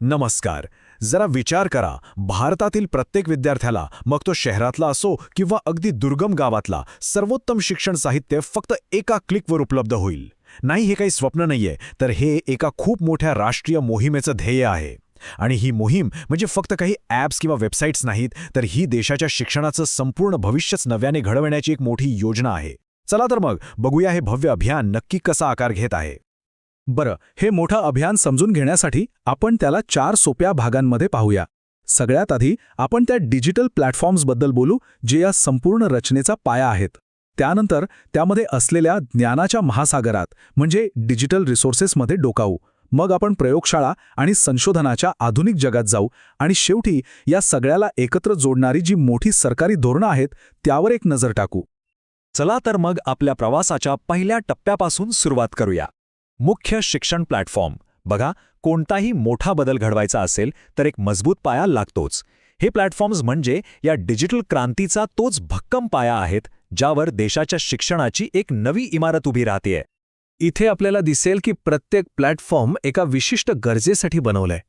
नमस्कार. जरा विचार करा, भारतातील प्रत्येक विद्यार्थ्याला, मग तो शहरातला असो किंवा अगदी दुर्गम गावातला, सर्वोत्तम शिक्षण साहित्य फक्त एका क्लिकवर उपलब्ध होईल. नाही, हे काही स्वप्न नाहीये, तर हे एका खूप मोठ्या राष्ट्रीय मोहिमेचं ध्येय आहे. आणि ही मोहीम म्हणजे फक्त काही ॲप्स किंवा वेबसाईट्स नाहीत, तर ही देशाच्या शिक्षणाचं संपूर्ण भविष्यच नव्याने घडवण्याची एक मोठी योजना आहे. चला तर मग बघूया हे भव्य अभियान नक्की कसा आकार घेत आहे. बरं, हे मोठं अभियान समजून घेण्यासाठी आपण त्याला 4 सोप्या भागांमध्ये पाहूया. सगळ्यात आधी आपण त्या डिजिटल प्लॅटफॉर्म्सबद्दल बोलू, जे या संपूर्ण रचनेचा पाया आहेत. त्यानंतर त्यामध्ये असलेल्या ज्ञानाच्या महासागरात म्हणजे डिजिटल रिसोर्सेसमध्ये डोकावू. मग आपण प्रयोगशाळा आणि संशोधनाच्या आधुनिक जगात जाऊ आणि शेवटी या सगळ्याला एकत्र जोडणारी जी मोठी सरकारी धोरणं आहेत त्यावर एक नजर टाकू. चला तर मग आपल्या प्रवासाच्या पहिल्या टप्प्यापासून सुरुवात करूया. मुख्य शिक्षण प्लॅटफॉर्म. बघा, कोणताही मोठा बदल घडवायचा असेल तर एक मजबूत पाया लागतोच. हे प्लॅटफॉर्म्स म्हणजे या डिजिटल क्रांतीचा तोच भक्कम पाया आहेत, ज्यावर देशाच्या शिक्षणाची एक नवी इमारत उभी राहतेय. इथे आपल्याला दिसेल की प्रत्येक प्लॅटफॉर्म एका विशिष्ट गरजेसाठी बनवलंय.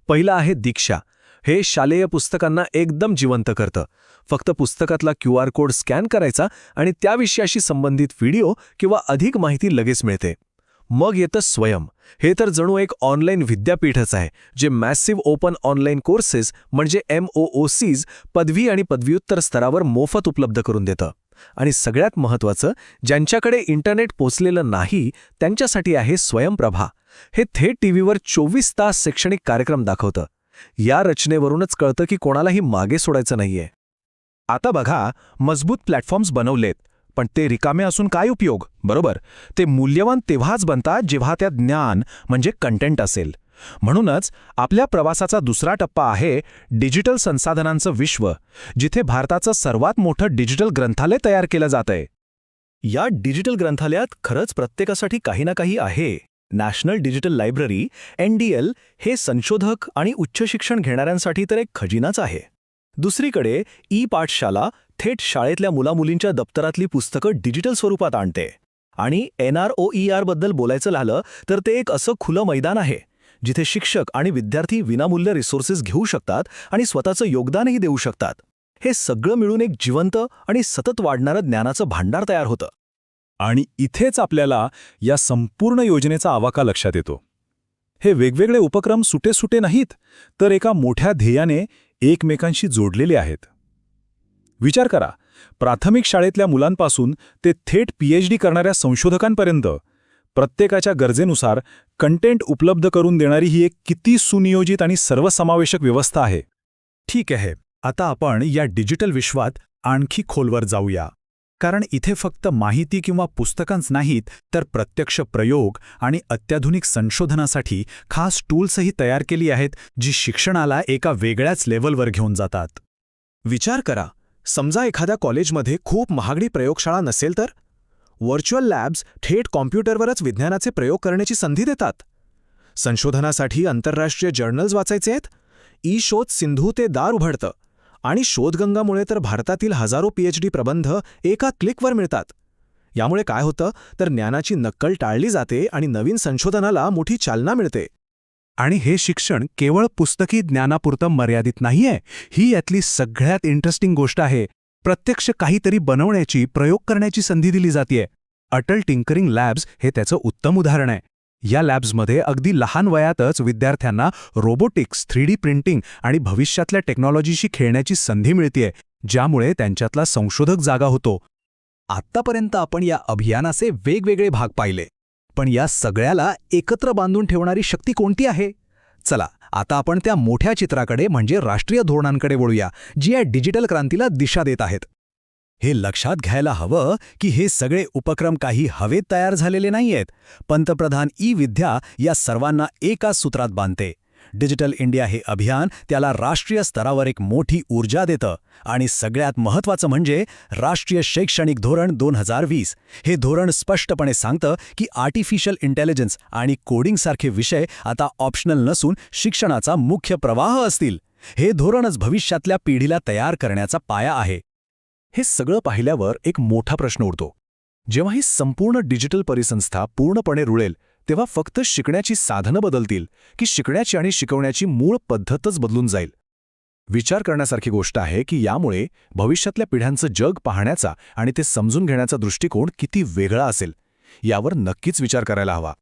पहिलं आहे दीक्षा. हे शालेय पुस्तकांना एकदम जिवंत करतं. फक्त पुस्तकातला QR कोड स्कॅन करायचा आणि त्या विषयाशी संबंधित व्हिडिओ किंवा अधिक माहिती लगेच मिळते. मग येतं स्वयं. हे तर जणू एक ऑनलाईन विद्यापीठच आहे, जे मॅसिव्ह ओपन ऑनलाईन कोर्सेस म्हणजे MOOCs पदवी आणि पदव्युत्तर स्तरावर मोफत उपलब्ध करून देतं. आणि सगळ्यात महत्त्वाचं, ज्यांच्याकडे इंटरनेट पोचलेलं नाही त्यांच्यासाठी आहे स्वयंप्रभा. हे थेट टीव्हीवर 24 तास शैक्षणिक कार्यक्रम दाखवतं. या रचनेवरूनच कळतं की कोणालाही मागे सोडायचं नाहीये. आता बघा, मजबूत प्लॅटफॉर्म्स बनवलेत, पण ते रिकामे असून काय उपयोग, बरोबर? ते मूल्यवान तेव्हाच बनतात जेव्हा त्यात ज्ञान म्हणजे कंटेंट असेल. म्हणूनच आपल्या प्रवासाचा दुसरा टप्पा आहे डिजिटल संसाधनांचं विश्व, जिथे भारताचं सर्वात मोठं डिजिटल ग्रंथालय तयार केलं जातंय. या डिजिटल ग्रंथालयात खरंच प्रत्येकासाठी काही ना काही आहे. नॅशनल डिजिटल लायब्ररी NDL हे संशोधक आणि उच्च शिक्षण घेणाऱ्यांसाठी तर एक खजिनाच आहे. दुसरीकडे पाठशाला थेट शाळेतल्या मुलामुलींच्या दप्तरातली पुस्तकं डिजिटल स्वरूपात आणते. आणि NROER बद्दल बोलायचं झालं तर ते एक असं खुलं मैदान आहे, जिथे शिक्षक आणि विद्यार्थी विनामूल्य रिसोर्सेस घेऊ शकतात आणि स्वतःचं योगदानही देऊ शकतात. हे सगळं मिळून एक जिवंत आणि सतत वाढणारं ज्ञानाचं भांडार तयार होतं. आणि इथेच आपल्याला या संपूर्ण योजनेचा आवाका लक्षात येतो. हे वेगवेगळे उपक्रम सुटे नाहीत, तर एका मोठ्या ध्येयाने एकमेकांशी जोडलेले आहेत. विचार करा, प्राथमिक शाळेतल्या मुलांपासून ते थेट PhD करणाऱ्या संशोधकांपर्यंत प्रत्येकाच्या गरजेनुसार कंटेंट उपलब्ध करून देणारी ही एक किती सुनियोजित आणि सर्वसमावेशक व्यवस्था आहे. ठीक आहे, आता आपण या डिजिटल विश्वात आणखी खोलवर जाऊया. कारण इथे फक्त माहिती किंवा पुस्तकांच नाहीत, तर प्रत्यक्ष प्रयोग आणि अत्याधुनिक संशोधनासाठी खास टूल्सही तयार केली आहेत, जी शिक्षणाला एका वेगळ्याच लेव्हलवर घेऊन जातात. विचार करा, समजा एखाद्या कॉलेजमध्ये खूप महागडी प्रयोगशाळा नसेल तर व्हर्च्युअल लॅब्स थेट कॉम्प्युटरवरच विज्ञानाचे प्रयोग करण्याची संधी देतात. संशोधनासाठी आंतरराष्ट्रीय जर्नल्स वाचायचे आहेत, शोध सिंधू ते दार उघडतं. आणि शोधगंगामुळे तर भारतातील हजारो PhD प्रबंध एका क्लिकवर मिळतात. यामुळे काय होतं तर ज्ञानाची नक्कल टाळली जाते आणि नवीन संशोधनाला मोठी चालना मिळते. आणि हे शिक्षण केवळ पुस्तकी ज्ञानापुरतं मर्यादित नाहीये. ही यातली सगळ्यात इंटरेस्टिंग गोष्ट आहे. प्रत्यक्ष काहीतरी बनवण्याची, प्रयोग करण्याची संधी दिली जातेय. अटल टिंकरिंग लॅब्स हे त्याचं उत्तम उदाहरण आहे. या लॅब्समध्ये अगदी लहान वयातच विद्यार्थ्यांना रोबोटिक्स, 3D प्रिंटिंग आणि भविष्यातल्या टेक्नॉलॉजीशी खेळण्याची संधी मिळतेय, ज्यामुळे त्यांच्यातला संशोधक जागा होतो. आत्तापर्यंत आपण या अभियानाचे वेगवेगळे भाग पाहिले, पण या सगळ्याला एकत्र बांधून ठेवणारी शक्ती कोणती आहे? चला, आता आपण त्या मोठ्या चित्राकडे म्हणजे राष्ट्रीय धोरणांकडे वळूया, जी या डिजिटल क्रांतीला दिशा देत आहेत. हे लक्षात घ्यायला हवं की हे सगळे उपक्रम काही हवेत तयार झालेले नाहीयेत. पंतप्रधान विद्या या सर्वांना एकाच सूत्रात बांधते. डिजिटल इंडिया हे अभियान त्याला राष्ट्रीय स्तरावर एक मोठी ऊर्जा देतं. आणि सगळ्यात महत्त्वाचं म्हणजे राष्ट्रीय शैक्षणिक धोरण 2020. हे धोरण स्पष्टपणे सांगतं की आर्टिफिशियल इंटेलिजन्स आणि कोडिंगसारखे विषय आता ऑप्शनल नसून शिक्षणाचा मुख्य प्रवाह असतील. हे धोरणच भविष्यातल्या पिढीला तयार करण्याचा पाया आहे. हे सगळं पाहिल्यावर एक मोठा प्रश्न उरतो. जेव्हा ही संपूर्ण डिजिटल परिसंस्था पूर्णपणे रुळेल तेव्हा फक्त शिकण्याची साधनं बदलतील की शिकण्याची आणि शिकवण्याची मूळ पद्धतच बदलून जाईल? विचार करण्यासारखी गोष्ट आहे की यामुळे भविष्यातल्या पिढ्यांचं जग पाहण्याचा आणि ते समजून घेण्याचा दृष्टिकोन किती वेगळा असेल यावर नक्कीच विचार करायला हवा.